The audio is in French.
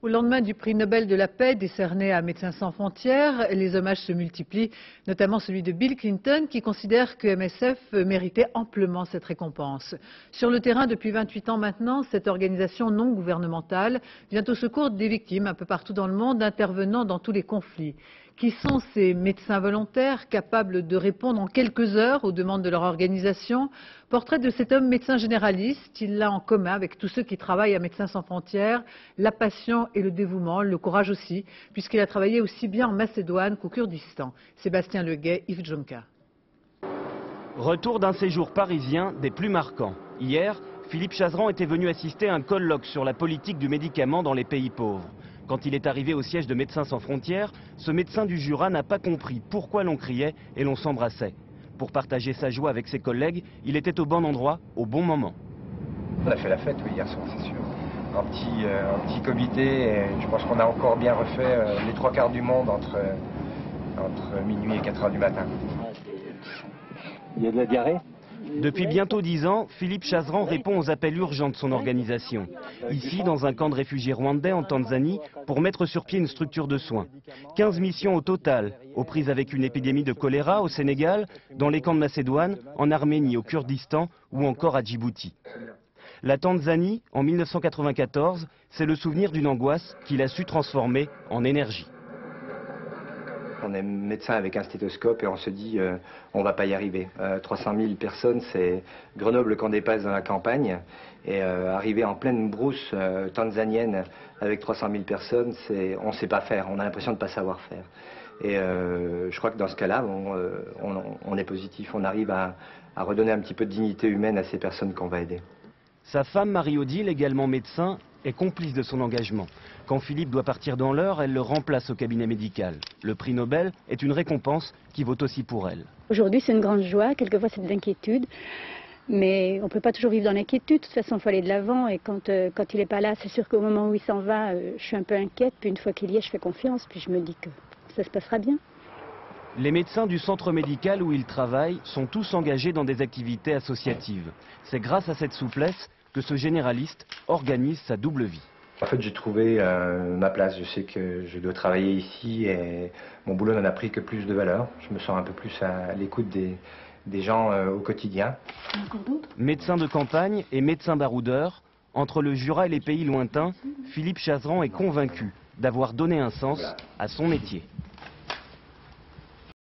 Au lendemain du prix Nobel de la paix décerné à Médecins sans frontières, les hommages se multiplient, notamment celui de Bill Clinton qui considère que MSF méritait amplement cette récompense. Sur le terrain, depuis 28 ans maintenant, cette organisation non gouvernementale vient au secours des victimes un peu partout dans le monde, intervenant dans tous les conflits. Qui sont ces médecins volontaires capables de répondre en quelques heures aux demandes de leur organisation? Portrait de cet homme médecin généraliste. Il a en commun avec tous ceux qui travaillent à Médecins sans frontières la passion et le dévouement, le courage aussi, puisqu'il a travaillé aussi bien en Macédoine qu'au Kurdistan. Sébastien Leguet, Yves Djonka. Retour d'un séjour parisien des plus marquants. Hier, Philippe Chazran était venu assister à un colloque sur la politique du médicament dans les pays pauvres. Quand il est arrivé au siège de Médecins sans frontières, ce médecin du Jura n'a pas compris pourquoi l'on criait et l'on s'embrassait. Pour partager sa joie avec ses collègues, il était au bon endroit, au bon moment. On a fait la fête, oui, hier soir, c'est sûr. Un petit comité, et je pense qu'on a encore bien refait les trois quarts du monde entre minuit et 4 heures du matin. Il y a de la diarrhée? Depuis bientôt 10 ans, Philippe Chazran répond aux appels urgents de son organisation. Ici, dans un camp de réfugiés rwandais en Tanzanie, pour mettre sur pied une structure de soins. 15 missions au total, aux prises avec une épidémie de choléra au Sénégal, dans les camps de Macédoine, en Arménie, au Kurdistan ou encore à Djibouti. La Tanzanie, en 1994, c'est le souvenir d'une angoisse qu'il a su transformer en énergie. On est médecin avec un stéthoscope et on se dit on va pas y arriver. 300 000 personnes, c'est Grenoble qu'on dépasse dans la campagne. Et arriver en pleine brousse tanzanienne avec 300 000 personnes, on ne sait pas faire, on a l'impression de ne pas savoir faire. Et je crois que dans ce cas-là, on est positif, on arrive à redonner un petit peu de dignité humaine à ces personnes qu'on va aider. Sa femme Marie-Odile, également médecin, est complice de son engagement. Quand Philippe doit partir dans l'heure, elle le remplace au cabinet médical. Le prix Nobel est une récompense qui vaut aussi pour elle. Aujourd'hui, c'est une grande joie, quelquefois c'est de l'inquiétude, mais on ne peut pas toujours vivre dans l'inquiétude. De toute façon, il faut aller de l'avant, et quand il n'est pas là, c'est sûr qu'au moment où il s'en va, je suis un peu inquiète, puis une fois qu'il y est, je fais confiance, puis je me dis que ça se passera bien. Les médecins du centre médical où ils travaillent sont tous engagés dans des activités associatives. C'est grâce à cette souplesse que ce généraliste organise sa double vie. En fait, j'ai trouvé ma place. Je sais que je dois travailler ici et mon boulot n'en a pris que plus de valeur. Je me sens un peu plus à l'écoute des gens au quotidien. Médecin de campagne et médecin baroudeur, entre le Jura et les pays lointains, Philippe Chazran est convaincu d'avoir donné un sens à son métier.